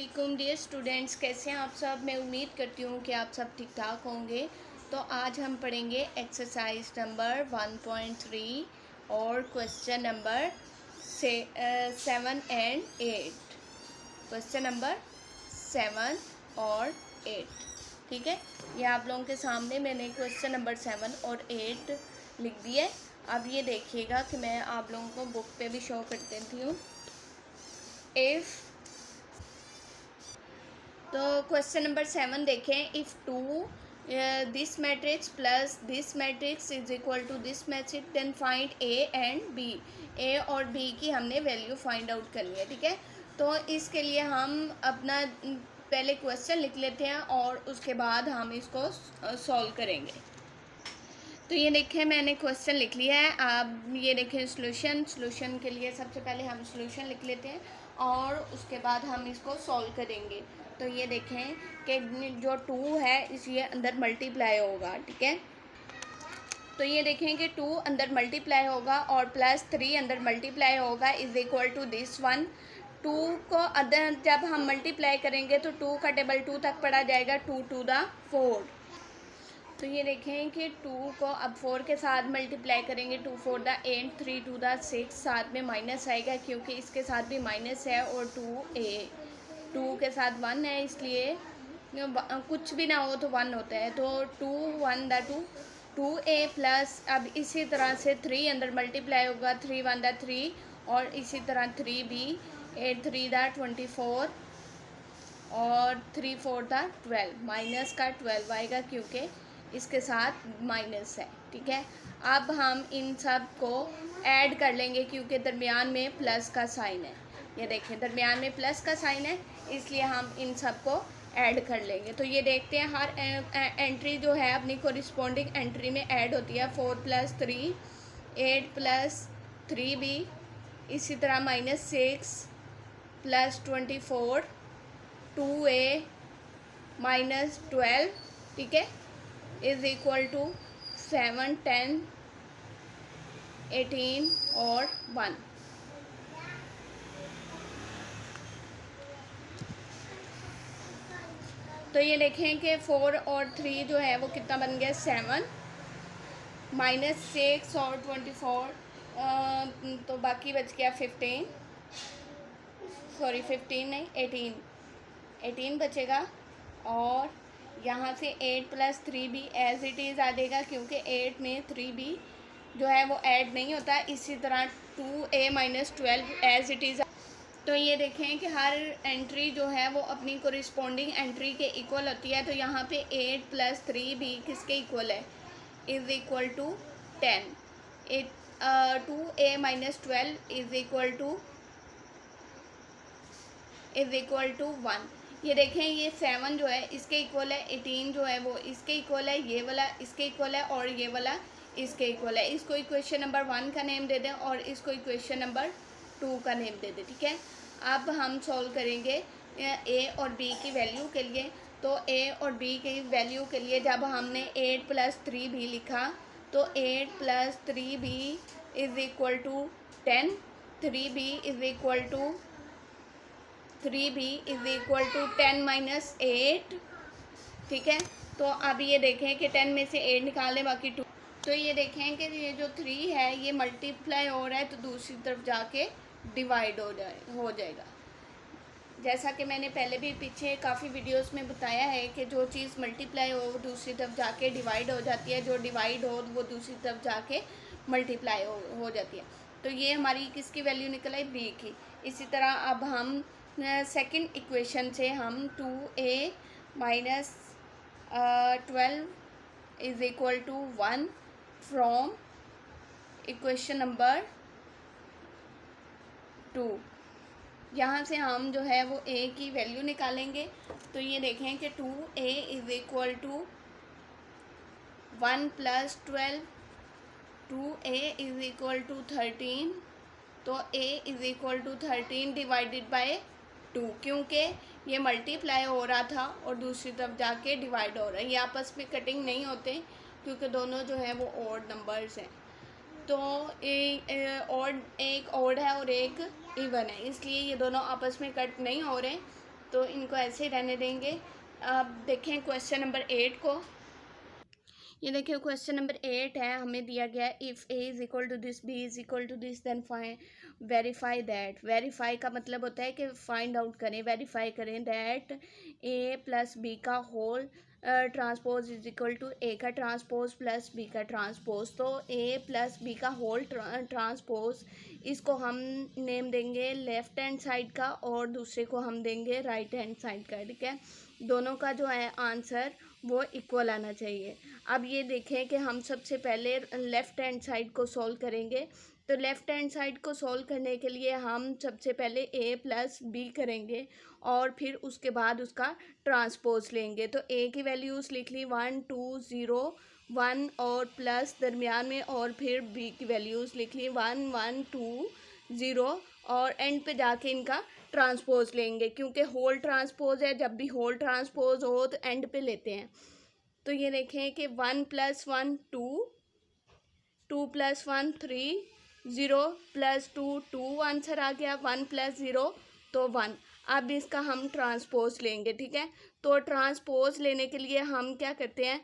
वालेकुम dear students, कैसे हैं आप सब। मैं उम्मीद करती हूँ कि आप सब ठीक ठाक होंगे। तो आज हम पढ़ेंगे एक्सरसाइज नंबर 1.3 और question number 7 and 8। Question number 7 और 8, ठीक है। ये आप लोगों के सामने मैंने क्वेश्चन नंबर 7 और 8 लिख दिए। अब ये देखिएगा कि मैं आप लोगों को बुक पे भी शो कर देती हूँ। इफ़ तो क्वेश्चन नंबर 7 देखें। If two this matrix plus this matrix is equal to this matrix then find A and B. A और बी की हमने वैल्यू फाइंड आउट करनी है, ठीक है। तो इसके लिए हम अपना पहले क्वेश्चन लिख लेते हैं और उसके बाद हम इसको सॉल्व करेंगे। तो ये देखें, मैंने क्वेश्चन लिख लिया है। अब ये देखें सॉल्यूशन के लिए सबसे पहले हम सॉल्यूशन लिख लेते हैं और उसके बाद हम इसको सॉल्व करेंगे। तो ये देखें कि जो 2 है ये अंदर मल्टीप्लाई होगा, ठीक है। तो ये देखें कि 2 अंदर मल्टीप्लाई होगा और +3 अंदर मल्टीप्लाई होगा is equal to this one. 2 को अदर जब हम मल्टीप्लाई करेंगे तो 2 का टेबल 2 तक पढ़ा जाएगा, 2 to the 4। तो ये देखें कि 2 को अब 4 के साथ मल्टीप्लाई करेंगे, 2 4 द 8, 3 2 द 6, साथ में माइनस आएगा क्योंकि इसके साथ भी माइनस है और 2 के साथ 1 है, इसलिए कुछ भी ना हो तो 1 होता है। तो 2 1 द 2, 2a प्लस अब इसी तरह से 3 अंदर मल्टीप्लाई होगा, 3 1 द 3 और इसी तरह 3b, 8 3 द 24 और 3 4 द 12, माइनस का 12 आएगा क्योंकि इसके साथ माइनस है, ठीक है। अब हम इन सब को ऐड कर लेंगे क्योंकि दरमियान में प्लस का साइन है। ये देखें दरमियान में प्लस का साइन है, इसलिए हम इन सब को ऐड कर लेंगे। तो ये देखते हैं हर एंट्री जो है अपनी कोरिस्पोंडिंग एंट्री में ऐड होती है। 4 + 3 8 + 3b, इसी तरह -6 + 24 2a -12, ठीक है, इज इक्वल टू 7 10 18 और 1। तो ये देखें कि 4 और 3 जो है वो कितना बन गया, 7 -6 और 24, तो बाकी बच गया 15 नहीं 18 बचेगा। और यहाँ से 8 + 3b एज इट इज़ आ जाएगा क्योंकि 8 में 3b जो है वो ऐड नहीं होता। इसी तरह 2a - 12 एज इट इज़। तो ये देखें कि हर एंट्री जो है वो अपनी कोरिस्पोंडिंग एंट्री के इक्वल होती है। तो यहाँ पे 8 + 3b किसके इक्वल है, is equal to 10। 2a - 12 is equal to 1। ये देखें ये 7 जो है इसके इक्वल है, 18 जो है वो इसके इक्वल है, ये वाला इसके इक्वल है और ये वाला इसके इक्वल है। इसको इक्वेशन नंबर 1 का नेम दे दें और इसको इक्वेशन नंबर 2 का नेम दे दें, ठीक है। अब हम सॉल्व करेंगे ए और बी की वैल्यू के लिए। तो ए और बी की वैल्यू के लिए जब हमने 8 + 3b लिखा तो 8 + 3b is equal to 10, 3b is equal to 10 - 8, ठीक है। तो अब ये देखें कि 10 में से 8 निकालें, बाकी 2। तो ये देखें कि ये जो 3 है ये मल्टीप्लाई हो रहा है तो दूसरी तरफ जाके डिवाइड हो जाएगा। जैसा कि मैंने पहले भी पीछे काफ़ी वीडियोस में बताया है कि जो चीज़ मल्टीप्लाई हो वो दूसरी तरफ जाके डिवाइड हो जाती है, जो डिवाइड हो वो दूसरी तरफ जाके मल्टीप्लाई हो जाती है। तो ये हमारी किसकी वैल्यू निकल आई, बी की। इसी तरह अब हम सेकंड इक्वेशन से हम 2a - 12 is equal to 1 from equation number 2, यहाँ से हम जो है वो a की वैल्यू निकालेंगे। तो ये देखें कि 2a is equal to 1 + 12, 2a is equal to 13। तो a is equal to 13 divided by 2, क्योंकि ये मल्टीप्लाई हो रहा था और दूसरी तरफ जाके डिवाइड हो रहा है। ये आपस में कटिंग नहीं होते क्योंकि दोनों जो है वो ऑड नंबर्स हैं। तो एक ऑड है और एक इवन है, इसलिए ये दोनों आपस में कट नहीं हो रहे। तो इनको ऐसे ही रहने देंगे। अब देखें क्वेश्चन नंबर 8 को। ये देखिए क्वेश्चन नंबर 8 है, हमें दिया गया if A is equal to this, B is equal to this, then find verify that. Verify का मतलब होता है कि फाइंड आउट करें, वेरीफाई करें दैट ए प्लस बी का whole transpose is equal to A का ट्रांसपोज प्लस बी का ट्रांसपोज। तो ए प्लस बी का होल ट्रांसपोज, इसको हम नेम देंगे लेफ्ट हैंड साइड का और दूसरे को हम देंगे राइट हैंड साइड का। ठीक है, दोनों का जो है आंसर वो इक्वल आना चाहिए। अब ये देखें कि हम सबसे पहले लेफ़्ट हैंड साइड को सॉल्व करेंगे। तो लेफ़्ट हैंड साइड को सॉल्व करने के लिए हम सबसे पहले ए प्लस बी करेंगे और फिर उसके बाद उसका ट्रांसपोज लेंगे। तो ए की वैल्यूज़ लिख ली 1 2 0 1 और प्लस दरमियान में, और फिर बी की वैल्यूज़ लिख ली 1 1 2 0 और एंड पे जाके इनका ट्रांसपोज लेंगे, क्योंकि होल ट्रांसपोज है, जब भी होल ट्रांसपोज हो तो एंड पे लेते हैं। तो ये देखें कि 1 + 1 2, 2 + 1 3, 0 + 2 2 आंसर आ गया, 1 + 0 तो 1। अब इसका हम ट्रांसपोज लेंगे। ठीक है, तो ट्रांसपोज लेने के लिए हम क्या करते हैं,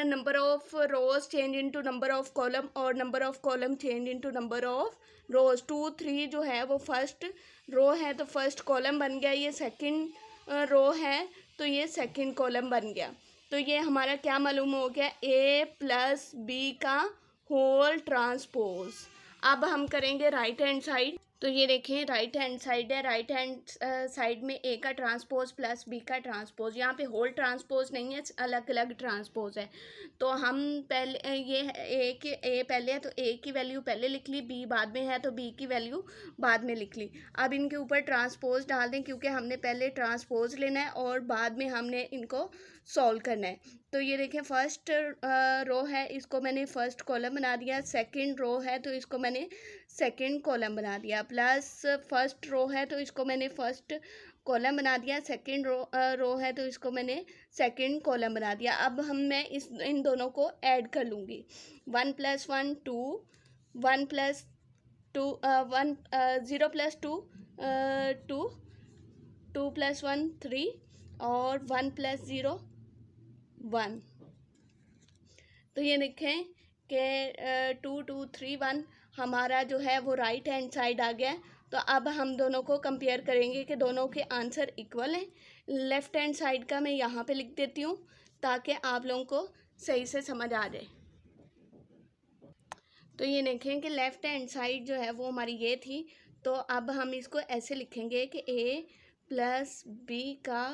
number of rows change into number of columns और number of columns change into number of rows. 2 3 जो है वो फर्स्ट रो है तो फर्स्ट कॉलम बन गया, ये सेकंड रो है तो ये सेकंड कॉलम बन गया। तो ये हमारा क्या मालूम हो गया, ए प्लस बी का होल ट्रांसपोज। अब हम करेंगे राइट हैंड साइड। तो ये देखें राइट हैंड साइड है, राइट हैंड साइड में ए का ट्रांसपोज प्लस बी का ट्रांसपोज। यहाँ पे होल ट्रांसपोज नहीं है, अलग अलग ट्रांसपोज है। तो हम पहले ये ए के ए पहले है तो ए की वैल्यू पहले लिख ली, बी बाद में है तो बी की वैल्यू बाद में लिख ली। अब इनके ऊपर ट्रांसपोज डाल दें, क्योंकि हमने पहले ट्रांसपोज लेना है और बाद में हमने इनको सॉल्व करना है। तो ये देखें फर्स्ट रो है, इसको मैंने फर्स्ट कॉलम बना दिया, सेकंड रो है तो इसको मैंने सेकंड कॉलम बना दिया, प्लस फर्स्ट रो है तो इसको मैंने फर्स्ट कॉलम बना दिया, सेकंड रो है तो इसको मैंने सेकंड कॉलम बना दिया। अब मैं इन दोनों को ऐड कर लूँगी। 1 + 1 2, 1 + 2 1 0 + 2 2, 2 + 1 3 और 1 + 0 1। तो ये देखें कि 2 2 3 1 हमारा जो है वो राइट हैंड साइड आ गया। तो अब हम दोनों को कंपेयर करेंगे कि दोनों के आंसर इक्वल हैं। लेफ़्ट हैंड साइड का मैं यहाँ पे लिख देती हूँ ताकि आप लोगों को सही से समझ आ जाए। तो ये देखें कि लेफ़्ट हैंड साइड जो है वो हमारी ये थी। तो अब हम इसको ऐसे लिखेंगे कि ए प्लस बी का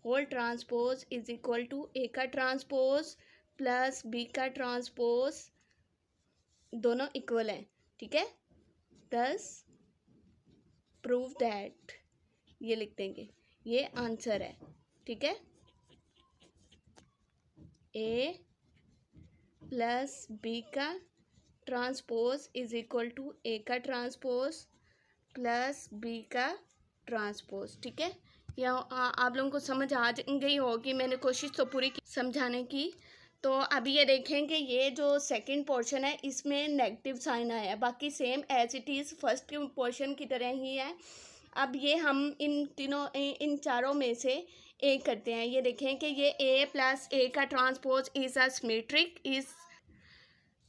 whole transpose is equal to A का ट्रांसपोज प्लस बी का ट्रांसपोज, दोनों इक्वल हैं। ठीक है, दस प्रूव दैट, ये लिख देंगे, ये आंसर है। ठीक है, ए प्लस बी का transpose is equal to A का ट्रांसपोज प्लस बी का ट्रांसपोज। ठीक है, या आप लोगों को समझ आ गई होगी, मैंने कोशिश तो पूरी की समझाने की। तो अभी ये देखें कि ये जो सेकंड पोर्शन है इसमें नेगेटिव साइन आया है, बाकी same as it is first portion की तरह ही है। अब ये हम इन चारों में से एक करते हैं। ये देखें कि ये ए प्लस ए का transpose is a symmetric is.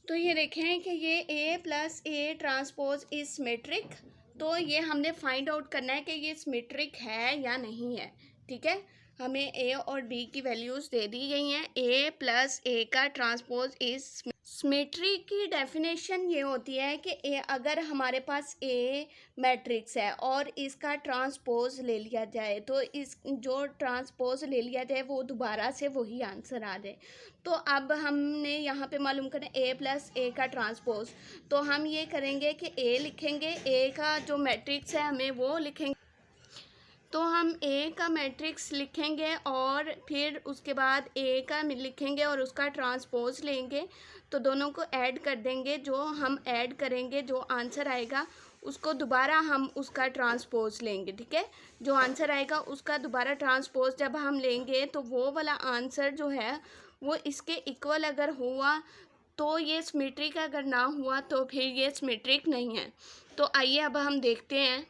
तो ये देखें कि ये A plus A transpose is symmetric. तो ये हमने फाइंड आउट करना है कि ये सिमेट्रिक है या नहीं है। ठीक है, हमें ए और बी की वैल्यूज़ दे दी गई हैं। ए प्लस ए का ट्रांसपोज इज सिमेट्री की डेफिनेशन ये होती है कि अगर हमारे पास ए मैट्रिक्स है और इसका ट्रांसपोज ले लिया जाए तो इस जो ट्रांसपोज ले लिया जाए वो दोबारा से वही आंसर आ जाए। तो अब हमने यहाँ पे मालूम करना ए प्लस ए का ट्रांसपोज। तो हम ये करेंगे कि ए लिखेंगे, ए का जो मैट्रिक्स है हमें वो लिखेंगे। तो हम ए का मैट्रिक्स लिखेंगे और फिर उसके बाद ए का लिखेंगे और उसका ट्रांसपोज लेंगे। तो दोनों को ऐड कर देंगे, जो हम ऐड करेंगे जो आंसर आएगा उसको दोबारा हम उसका ट्रांसपोज लेंगे। ठीक है, जो आंसर आएगा उसका दोबारा ट्रांसपोज जब हम लेंगे तो वो वाला आंसर जो है वो इसके इक्वल अगर हुआ तो ये सिमेट्रिक, अगर ना हुआ तो फिर ये सिमेट्रिक नहीं है। तो आइए अब हम देखते हैं।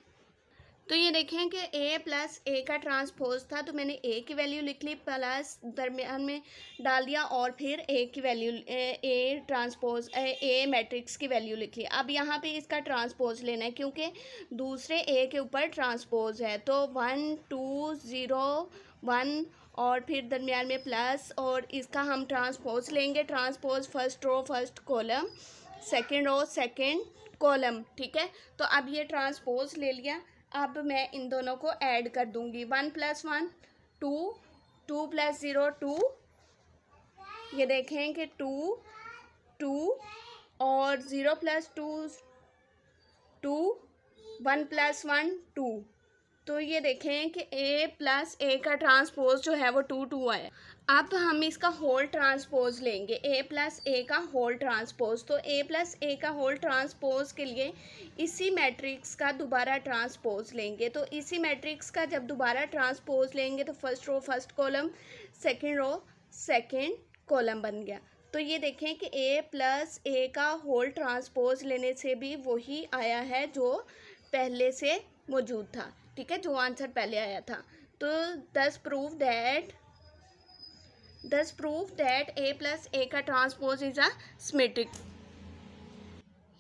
तो ये देखें कि ए प्लस ए का ट्रांसपोज था, तो मैंने ए की वैल्यू लिख ली, प्लस दरमियान में डाल दिया और फिर ए की value A transpose A matrix की वैल्यू लिख ली। अब यहाँ पे इसका ट्रांसपोज लेना है क्योंकि दूसरे ए के ऊपर ट्रांसपोज है, तो 1 2 0 1 और फिर दरमियान में प्लस, और इसका हम ट्रांसपोज लेंगे। Transpose first row first column, second row second column, ठीक है। तो अब ये ट्रांसपोज ले लिया। अब मैं इन दोनों को ऐड कर दूंगी। 1 + 1 2, 2 + 0 2, ये देखें कि 2 2 और 0 + 2 2, 1 + 1 2। तो ये देखें कि ए प्लस ए का ट्रांसपोज जो है वो 2 2 आया। अब हम इसका होल ट्रांसपोज लेंगे, ए प्लस ए का होल ट्रांसपोज। तो ए प्लस ए का होल ट्रांसपोज के लिए इसी मैट्रिक्स का दोबारा ट्रांसपोज लेंगे। तो इसी मैट्रिक्स का जब दोबारा ट्रांसपोज लेंगे तो first row first column, second row second column बन गया। तो ये देखें कि ए प्लस ए का होल ट्रांसपोज लेने से भी वही आया है जो पहले से मौजूद था, ठीक है, जो आंसर पहले आया था। तो दस prove that A plus A का ट्रांसपोज इज अ सिमेट्रिक।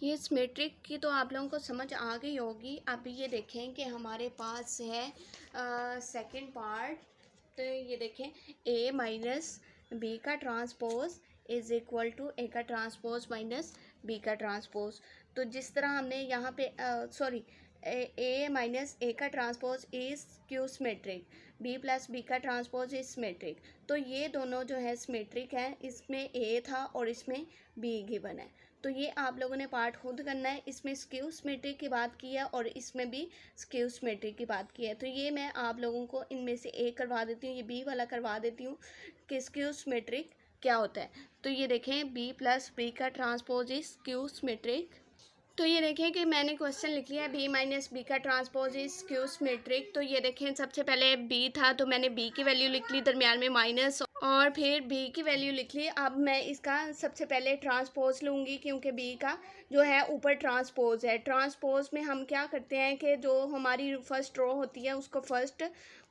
ये सिमेट्रिक की तो आप लोगों को समझ आ गई होगी। अब ये देखें कि हमारे पास है सेकंड पार्ट। तो ये देखें ए माइनस बी का transpose is equal to A का ट्रांसपोज माइनस बी का ट्रांसपोज। तो जिस तरह हमने यहाँ पे ए माइनस ए का transpose is skew symmetric, B plus B का ट्रांसपोज इज सिमेट्रिक। तो ये दोनों जो है सिमेट्रिक हैं, इसमें ए था और इसमें बी गिवन है। तो ये आप लोगों ने पार्ट खुद करना है। इसमें स्क्यू सिमेट्रिक की बात की है और इसमें भी स्क्यू सिमेट्रिक की बात की है। तो ये मैं आप लोगों को इनमें से एक करवा देती हूँ, ये बी वाला करवा देती हूँ कि स्क्यू सिमेट्रिक क्या होता है। तो ये देखें बी प्लस बी का ट्रांसपोज इज स्क्यू सिमेट्रिक। तो ये देखें कि मैंने क्वेश्चन लिख लिया है बी माइनस बी का ट्रांसपोज इज स्क्यू सिमेट्रिक। तो ये देखें सबसे पहले बी था तो मैंने बी की वैल्यू लिख ली, दरमियान में माइनस, और फिर बी की वैल्यू लिख ली। अब मैं इसका सबसे पहले ट्रांसपोज लूँगी क्योंकि बी का जो है ऊपर ट्रांसपोज है। ट्रांसपोज में हम क्या करते हैं कि जो हमारी फर्स्ट रो होती है उसको फर्स्ट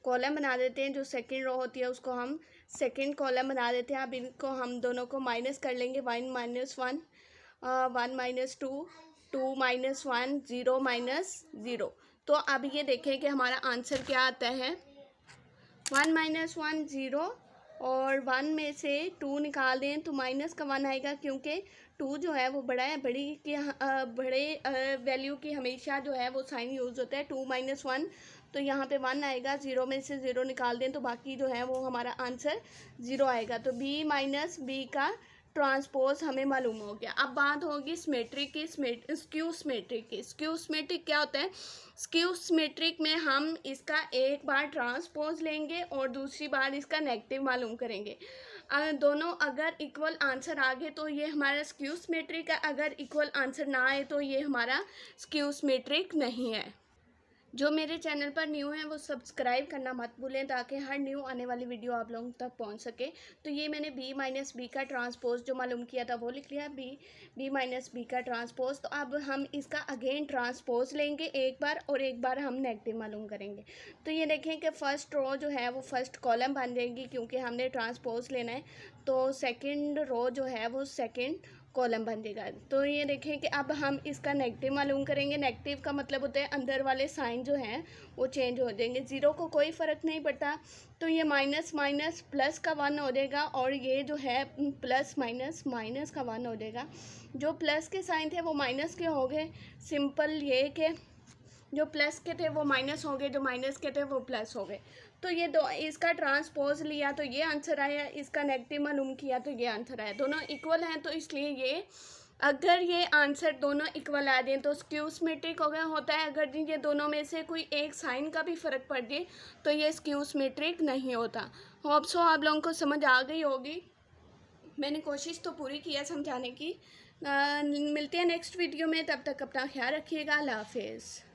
कॉलम बना देते हैं, जो सेकंड रो होती है उसको हम सेकंड कॉलम बना देते हैं। अब इनको हम दोनों को माइनस कर लेंगे, 1 - 1 1 - 2 2 - 1 0 - 0। तो अब ये देखें कि हमारा आंसर क्या आता है। 1 - 1 0 और 1 में से 2 निकाल दें तो माइनस का 1 आएगा क्योंकि 2 जो है वो बड़ा है, बड़े वैल्यू की हमेशा जो है वो साइन यूज़ होता है। 2 - 1 तो यहाँ पे 1 आएगा, 0 में से 0 निकाल दें तो बाकी जो है वो हमारा आंसर 0 आएगा। तो बी माइनस बी का ट्रांसपोज हमें मालूम हो गया। अब बात होगी सिमेट्रिक की, स्क्यू सिमेट्रिक की। स्क्यू सिमेट्रिक क्या होता है? स्क्यू सिमेट्रिक में हम इसका एक बार ट्रांसपोज लेंगे और दूसरी बार इसका नेगेटिव मालूम करेंगे। दोनों अगर इक्वल आंसर आ गए तो ये हमारा स्क्यू सिमेट्रिक है, अगर इक्वल आंसर ना आए तो ये हमारा स्क्यू सिमेट्रिक नहीं है। जो मेरे चैनल पर न्यू हैं वो सब्सक्राइब करना मत भूलें ताकि हर न्यू आने वाली वीडियो आप लोगों तक पहुंच सके। तो ये मैंने बी माइनस बी का ट्रांसपोज जो मालूम किया था वो लिख लिया, बी माइनस बी का ट्रांसपोज। तो अब हम इसका अगेन ट्रांसपोज लेंगे एक बार और एक बार हम नेगेटिव मालूम करेंगे। तो ये देखें कि फर्स्ट रो जो है वो फर्स्ट कॉलम बन जाएगी क्योंकि हमने ट्रांसपोज लेना है। तो सेकेंड रो जो है वो सेकेंड कॉलम बन जाएगा। तो ये देखें कि अब हम इसका नेगेटिव मालूम करेंगे। नेगेटिव का मतलब होता है अंदर वाले साइन जो हैं वो चेंज हो जाएंगे, ज़ीरो को कोई फ़र्क नहीं पड़ता। तो ये माइनस माइनस प्लस का 1 हो जाएगा और ये जो है प्लस माइनस माइनस का 1 हो जाएगा। जो प्लस के साइन थे वो माइनस के हो गए। सिंपल ये कि जो प्लस के थे वो माइनस हो गए, जो माइनस के थे वो प्लस हो गए। तो ये दो इसका ट्रांसपोज लिया तो ये आंसर आया, इसका नेगेटिव मालूम किया तो ये आंसर आया। दोनों इक्वल हैं तो इसलिए ये, अगर ये आंसर दोनों इक्वल आ जाए तो स्क्यू सिमेट्रिक हो गया होता है। अगर ये दोनों में से कोई एक साइन का भी फ़र्क पड़ जाए तो ये स्क्यू सिमेट्रिक नहीं होता। होप सो आप लोगों को समझ आ गई होगी। मैंने कोशिश तो पूरी की है समझाने की। मिलते हैं नेक्स्ट वीडियो में, तब तक अपना ख्याल रखिएगा। अल्लाह हाफिज़।